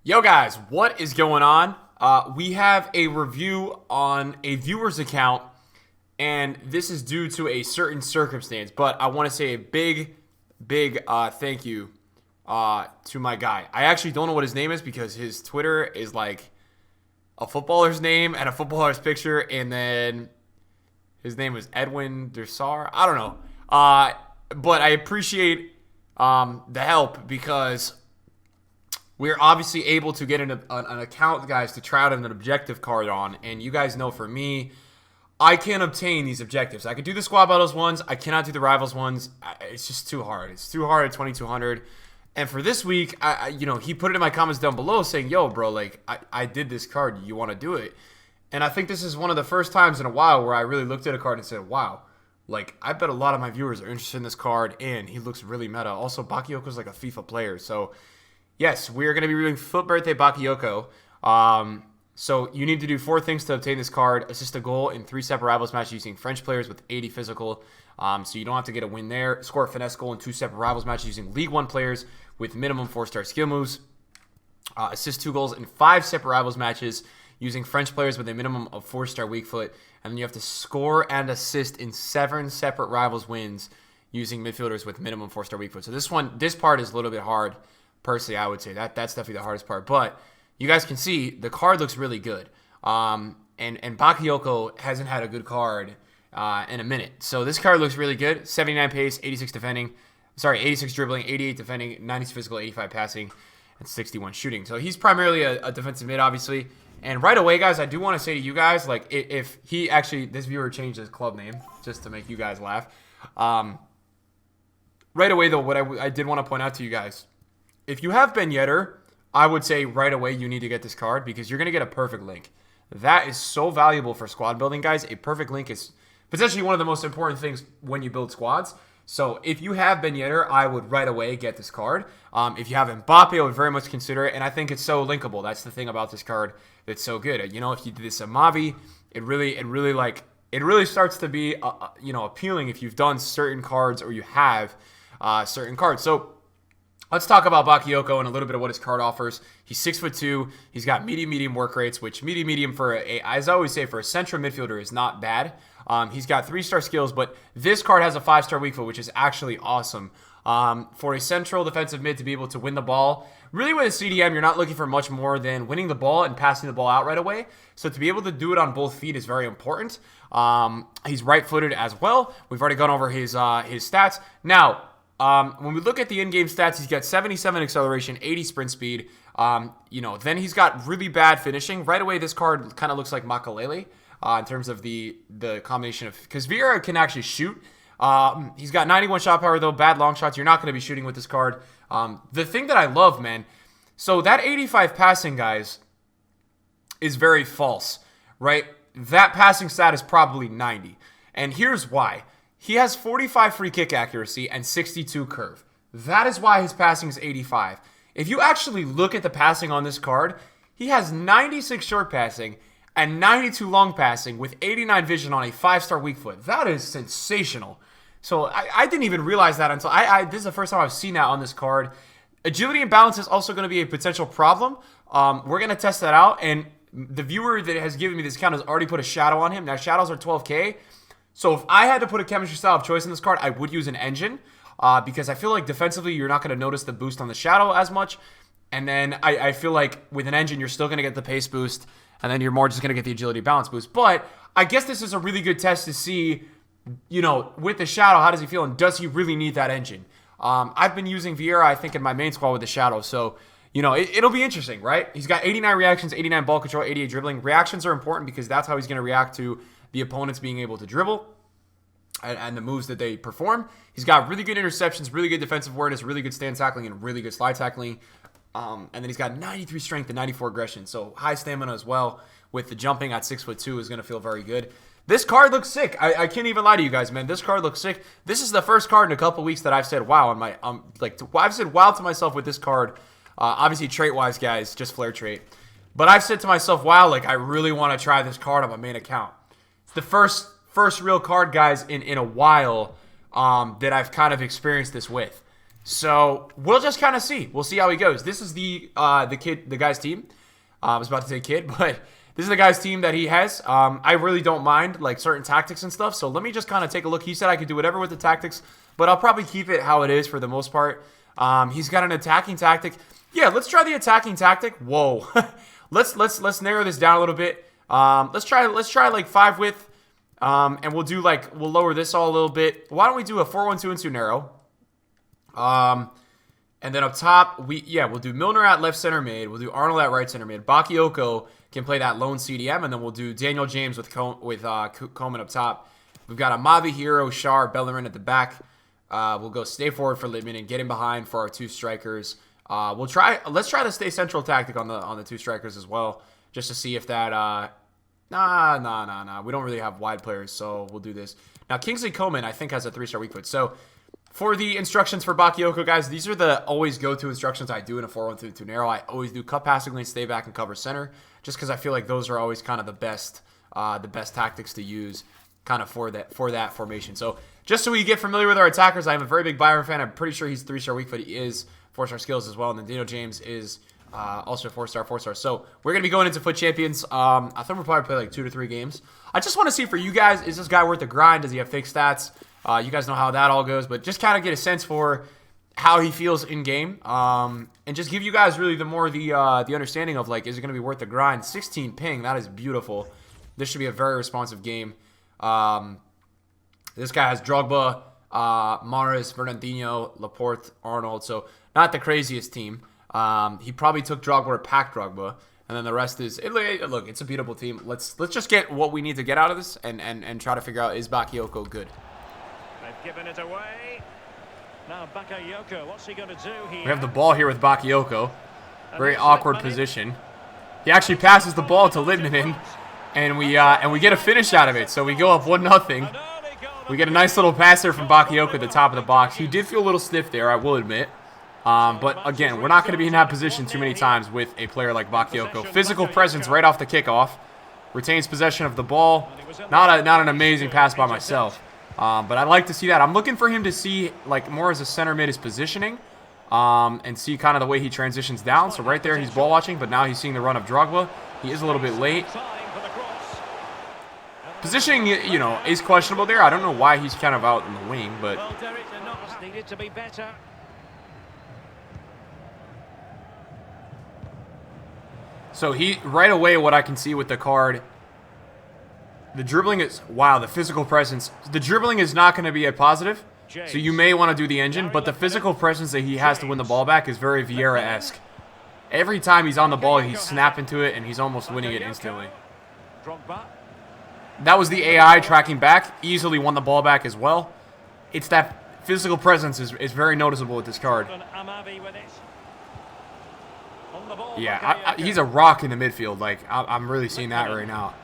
Yo guys, what is going on? We have a review on a viewer's account, and this is due to a certain circumstance, but I want to say a big thank you to my guy. I actually don't know what his name is because his Twitter is like a footballer's name and a footballer's picture, and then his name was Edwin Dursar. I don't know. But I appreciate the help because we're obviously able to get an account, guys, to try out an objective card on. And you guys know for me, I can't obtain these objectives. I could do the squad battles ones. I cannot do the rivals ones. It's just too hard. It's too hard at 2,200. And for this week, he put it in my comments down below saying, yo, bro, like, I did this card. You want to do it? And I think this is one of the first times in a while where I really looked at a card and said, wow, like, I bet a lot of my viewers are interested in this card, and he looks really meta. Also, Bakayoko's like a FIFA player, so yes, we are going to be reviewing FUT Birthday Bakayoko. So you need to do 4 things to obtain this card. Assist a goal in 3 separate rivals matches using French players with 80 physical. So you don't have to get a win there. Score a finesse goal in 2 separate rivals matches using League 1 players with minimum 4-star skill moves. Assist 2 goals in 5 separate rivals matches using French players with a minimum of 4-star weak foot. And then you have to score and assist in 7 separate rivals wins using midfielders with minimum 4-star weak foot. So this part is a little bit hard. Personally, I would say that's definitely the hardest part. But you guys can see the card looks really good. And Bakayoko hasn't had a good card in a minute. So this card looks really good. 79 pace, 86 defending. Sorry, 86 dribbling, 88 defending, 90 physical, 85 passing, and 61 shooting. So he's primarily a defensive mid, obviously. And right away, guys, I do want to say to you guys, like, if he actually, this viewer changed his club name just to make you guys laugh. Right away, though, what I did want to point out to you guys, if you have Ben Yedder, I would say right away you need to get this card because you're going to get a perfect link. That is so valuable for squad building, guys. A perfect link is potentially one of the most important things when you build squads. So if you have Ben Yedder, I would right away get this card. If you have Mbappe, I would very much consider it, and I think it's so linkable. That's the thing about this card that's so good. You know, if you do this Amavi, it really starts to be appealing if you've done certain cards or you have certain cards. So let's talk about Bakayoko and a little bit of what his card offers. He's 6'2". He's got medium work rates, which medium for as I always say, for a central midfielder is not bad. He's got 3-star skills, but this card has a 5-star weak foot, which is actually awesome. For a central defensive mid to be able to win the ball, really with a CDM, you're not looking for much more than winning the ball and passing the ball out right away. So to be able to do it on both feet is very important. He's right-footed as well. We've already gone over his stats. Now, when we look at the in-game stats, he's got 77 acceleration, 80 sprint speed. Then he's got really bad finishing. Right away, this card kind of looks like Makalele in terms of the combination of, because Vieira can actually shoot. He's got 91 shot power, though. Bad long shots. You're not going to be shooting with this card. The thing that I love, man, so that 85 passing, guys, is very false, right? That passing stat is probably 90. And here's why. He has 45 free kick accuracy and 62 curve. That is why his passing is 85. If you actually look at the passing on this card, he has 96 short passing and 92 long passing with 89 vision on a 5-star weak foot. That is sensational. So I didn't even realize that until this is the first time I've seen that on this card. Agility and balance is also going to be a potential problem. We're going to test that out. And the viewer that has given me this account has already put a shadow on him. Now, shadows are 12K. So if I had to put a chemistry style of choice in this card, I would use an engine because I feel like defensively you're not going to notice the boost on the shadow as much. And then I feel like with an engine, you're still going to get the pace boost, and then you're more just going to get the agility balance boost. But I guess this is a really good test to see, with the shadow, how does he feel, and does he really need that engine? I've been using Vieira, I think, in my main squad with the shadow. So, it'll be interesting, right? He's got 89 reactions, 89 ball control, 88 dribbling. Reactions are important because that's how he's going to react to the opponents being able to dribble and the moves that they perform. He's got really good interceptions, really good defensive awareness, really good stand tackling, and really good slide tackling. And then he's got 93 strength and 94 aggression. So high stamina as well. With the jumping at 6'2" is going to feel very good. This card looks sick. I can't even lie to you guys, man. This card looks sick. This is the first card in a couple weeks that I've said wow on my I've said wow to myself with this card. Obviously trait-wise, guys, just flare trait. But I've said to myself, wow, like I really want to try this card on my main account. It's the first real card, guys, in a while that I've kind of experienced this with. So we'll just kind of see. We'll see how he goes. This is the guy's team. I was about to say kid, but this is the guy's team that he has. I really don't mind like certain tactics and stuff. So let me just kind of take a look. He said I could do whatever with the tactics, but I'll probably keep it how it is for the most part. He's got an attacking tactic. Yeah, let's try the attacking tactic. Whoa. let's narrow this down a little bit. Let's try like 5 width. And we'll lower this all a little bit. Why don't we do a 4-1-2-2 narrow? And then up top, we'll do Milner at left center mid. We'll do Arnold at right center mid. Bakayoko can play that lone CDM, and then we'll do Daniel James with Coleman up top. We've got Amavi, Hero, Shar, Bellerin at the back. We'll go stay forward for Littman and get in behind for our 2 strikers. Let's try the stay central tactic on the 2 strikers as well, just to see if that. Nah. We don't really have wide players, so we'll do this. Now, Kingsley Coman, I think, has a 3-star weak foot. So, for the instructions for Bakayoko, guys, these are the always go-to instructions I do in a 4-1-2-2 narrow. I always do cut passing lane, stay back, and cover center, just because I feel like those are always kind of the best tactics to use kind of for that formation. So, just so we get familiar with our attackers, I'm a very big Byron fan. I'm pretty sure he's 3-star weak foot. He is 4-star skills as well. And then Daniel James is also 4-star. So we're going to be going into FUT Champions. I think we'll probably play like 2 to 3 games. I just want to see for you guys, is this guy worth the grind? Does he have fake stats? You guys know how that all goes. But just kind of get a sense for how he feels in game. And just give you guys really the understanding of like, is it going to be worth the grind? 16 ping. That is beautiful. This should be a very responsive game. This guy has Drogba, Mahrez, Fernandinho, Laporte, Arnold. So not the craziest team. He probably took Drogba or packed Drogba, and then the rest is look. It's a beatable team. Let's just get what we need to get out of this, and try to figure out, is Bakayoko good. They've given it away. Now Bakayoko, what's he going to do here? We have the ball here with Bakayoko. Very awkward position. He actually passes the ball to Littman, and we get a finish out of it. So we go up 1-0. We get a nice little pass there from Bakayoko at the top of the box. He did feel a little stiff there, I will admit. But again, we're not going to be in that position too many times with a player like Bakayoko. Physical presence right off the kickoff. Retains possession of the ball. Not an amazing pass by myself. But I'd like to see that. I'm looking for him to see like more as a center mid is positioning. And see kind of the way he transitions down. So right there he's ball watching, but now he's seeing the run of Drogba. He is a little bit late. Positioning, you know, is questionable there. I don't know why he's kind of out in the wing, but needed to be better. So right away, what I can see with the card, the dribbling is, wow, the physical presence. The dribbling is not going to be a positive, so you may want to do the engine, but the physical presence that he has to win the ball back is very Vieira-esque. Every time he's on the ball, he's snapping to it, and he's almost winning it instantly. That was the AI tracking back. Easily won the ball back as well. It's that physical presence is very noticeable with this card. Yeah, he's a rock in the midfield. Like, I'm really seeing that right now.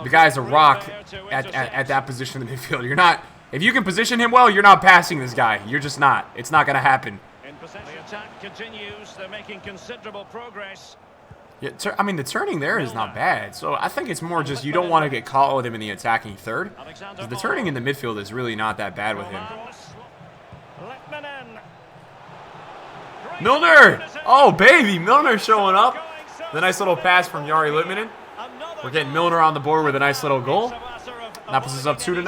The guy's a rock at that position in the midfield. You're not, if you can position him well, you're not passing this guy. You're just not. It's not going to happen. The attack continues. They're making considerable progress. Yeah, I mean, the turning there is not bad. So I think it's more just you don't want to get caught with him in the attacking third. The turning in the midfield is really not that bad with him. Milner! Oh, baby! Milner showing up. The nice little pass from Jari Litmanen. We're getting Milner on the board with a nice little goal. That puts us up 2-0.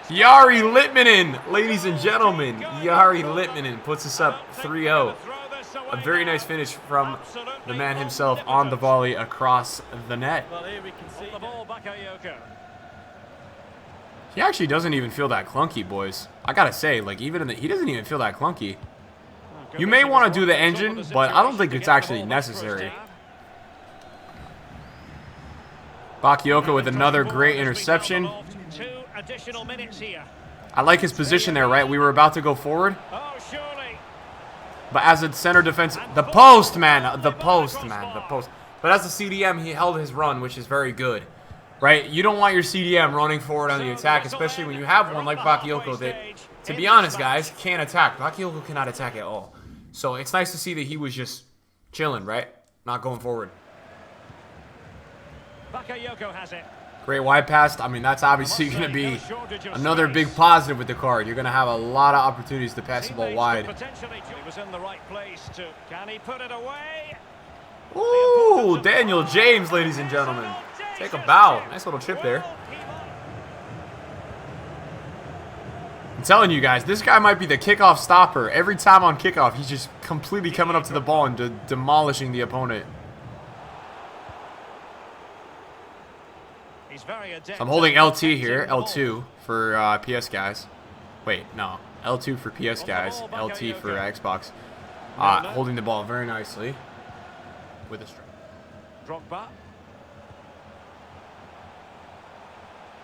Jari Litmanen, ladies and gentlemen. Jari Litmanen puts us up 3-0. A very nice finish from the man himself on the volley across the net. He actually doesn't even feel that clunky, boys. I gotta say, like, even he doesn't even feel that clunky. You may want to do the engine, but I don't think it's actually necessary. Bakayoko with another great interception. I like his position there, right? We were about to go forward. But as a center defense, the post, man. The post, man. The post. But as a CDM, he held his run, which is very good. Right? You don't want your CDM running forward on the attack, especially when you have one like Bakayoko that, to be honest, guys, can't attack. Bakayoko cannot attack at all. So it's nice to see that he was just chilling, right? Not going forward. Bakayoko has it. Great wide pass. I mean, that's obviously going to be another big positive with the card. You're going to have a lot of opportunities to pass the ball wide. He was in the right place to. Can he put it away? Ooh, Daniel James, ladies and gentlemen. Take a bow. Nice little chip there. I'm telling you guys, this guy might be the kickoff stopper. Every time on kickoff, he's just completely coming up to the ball and demolishing the opponent. So I'm holding LT here, L2 for PS guys. Wait, no, L2 for PS guys, LT for Xbox. Holding the ball very nicely with a strike.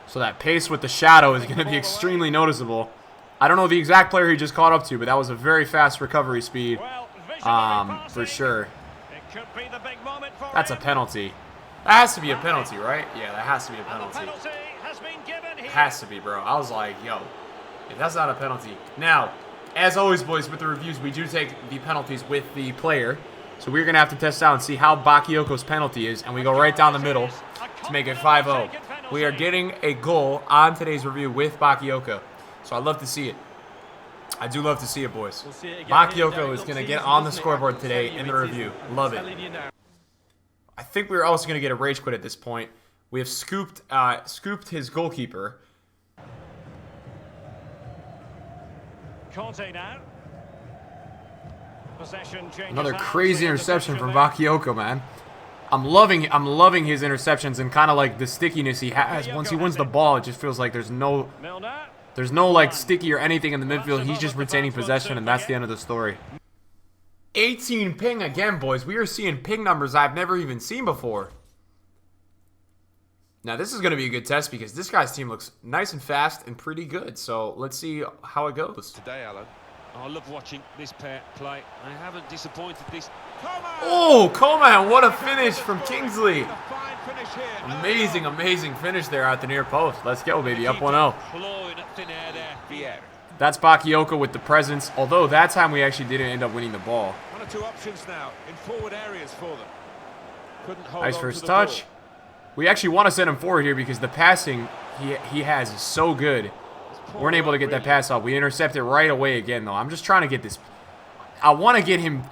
So that pace with the shadow is going to be extremely noticeable. I don't know the exact player he just caught up to, but that was a very fast recovery speed, for sure. That's a penalty. That has to be a penalty, right? Yeah, that has to be a penalty. It has to be, bro. I was like, yo, if that's not a penalty. Now, as always, boys, with the reviews, we do take the penalties with the player. So we're going to have to test out and see how Bakayoko's penalty is, and we go right down the middle to make it 5-0. We are getting a goal on today's review with Bakayoko. So I'd love to see it. I do love to see it, boys. Bakayoko is going to get on the scoreboard today in the review. Love it. I think we're also going to get a rage quit at this point. We have scooped his goalkeeper. Another crazy interception from Bakayoko, man. I'm loving his interceptions and kind of like the stickiness he has. Once he wins the ball, it just feels like there's no like sticky or anything in the midfield. He's just retaining possession, and that's the end of the story. 18 ping again, boys. We are seeing ping numbers I've never even seen before. Now, this is going to be a good test because this guy's team looks nice and fast and pretty good. So, let's see how it goes. Today, Alan. I love watching this pair play. I haven't disappointed this. Oh, Coman, what a finish from Kingsley. Amazing, amazing finish there at the near post. Let's go, baby. Up 1-0. That's Bakayoko with the presence. Although that time we actually didn't end up winning the ball. One or two options now in forward areas for them. Couldn't hold nice on first to the touch. ball. We actually want to send him forward here because the passing he has is so good. Weren't able to get that pass off. We intercept it right away again, though. I'm just trying to get this. I want to get him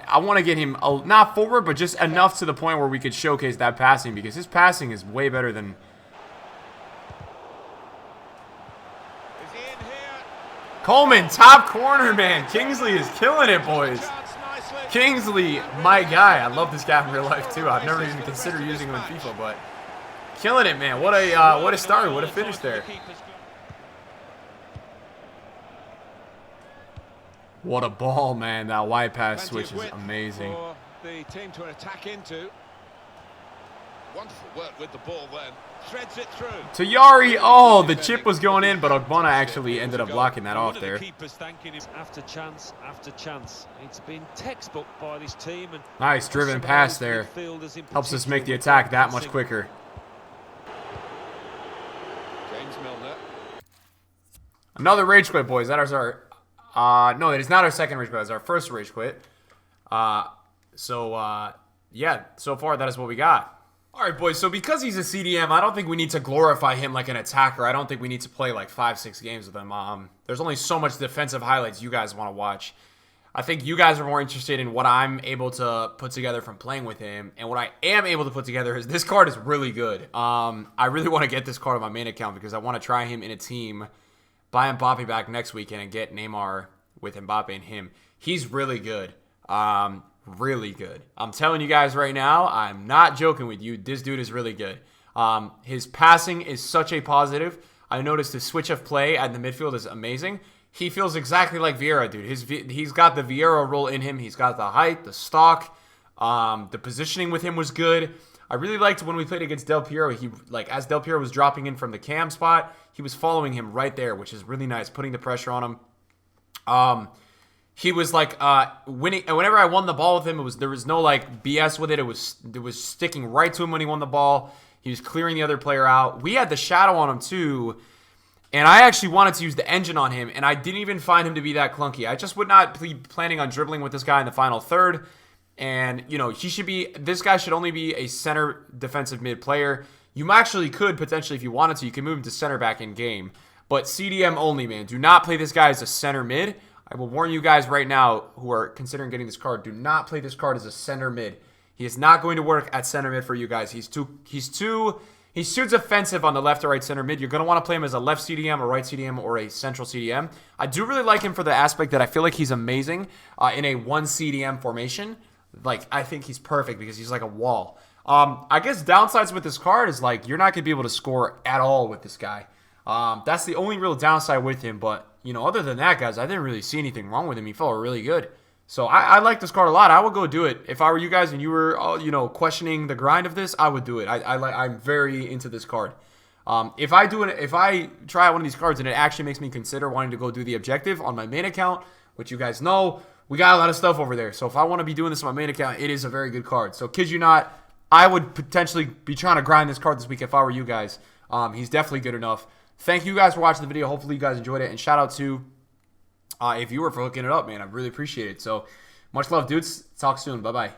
not forward, but just enough to the point where we could showcase that passing because his passing is way better than. Coleman, top corner, man. Kingsley is killing it, boys. Kingsley, my guy. I love this guy in real life too. I've never even considered using him in FIFA, but killing it, man. What a start. What a finish there. What a ball, man. That wide pass switch is amazing. For the team to attack into. Wonderful work with the ball then. Threads it through. To Yari. Oh, the chip was going in, but Ogbonna actually ended up blocking that off there. After chance after chance. It's been textbook by this team. And nice driven pass there. Helps us make the attack that much quicker. James Milner. Another rage quit, boys. That is our... no, it is not our second rage quit. It's our first rage quit. Yeah, so far that is what we got. All right, boys, so because he's a CDM, I don't think we need to glorify him like an attacker. I don't think we need to play like 5-6 games with him. There's only so much defensive highlights you guys want to watch. I think you guys are more interested in what I'm able to put together from playing with him. And what I am able to put together is this card is really good. I really want to get this card on my main account because I want to try him in a team, buy Mbappe back next weekend, and get Neymar with Mbappe and him. He's really good. Really good. I'm telling you guys right now, I'm not joking with you. This dude is really good. His passing is such a positive. I noticed his switch of play at the midfield is amazing. He feels exactly like Vieira, dude. He's got the Vieira role in him. He's got the height, the stock. The positioning with him was good. I really liked when we played against Del Piero. As Del Piero was dropping in from the cam spot, he was following him right there, which is really nice, putting the pressure on him. He was like winning, and whenever I won the ball with him, there was no like BS with it. It was sticking right to him when he won the ball. He was clearing the other player out. We had the shadow on him too, and I actually wanted to use the engine on him, and I didn't even find him to be that clunky. I just would not be planning on dribbling with this guy in the final third, and you know this guy should only be a center defensive mid player. You actually could potentially, if you wanted to, you can move him to center back in game. But CDM only, man. Do not play this guy as a center mid. I will warn you guys right now who are considering getting this card, do not play this card as a center mid. He is not going to work at center mid for you guys. He's too defensive on the left or right center mid. You're going to want to play him as a left CDM, a right CDM, or a central CDM. I do really like him for the aspect that I feel like he's amazing in a 1 CDM formation. Like, I think he's perfect because he's like a wall. I guess downsides with this card is, like, you're not going to be able to score at all with this guy. That's the only real downside with him. But, you know, other than that, guys, I didn't really see anything wrong with him. He felt really good. So I like this card a lot. I would go do it. If I were you guys and you were, you know, questioning the grind of this, I would do it. I'm very into this card. If I try out one of these cards and it actually makes me consider wanting to go do the objective on my main account, which you guys know, we got a lot of stuff over there. So if I want to be doing this on my main account, it is a very good card. So kid you not, I would potentially be trying to grind this card this week if I were you guys. He's definitely good enough. Thank you guys for watching the video. Hopefully you guys enjoyed it. And shout out to a viewer for hooking it up, man. I really appreciate it. So much love, dudes. Talk soon. Bye-bye.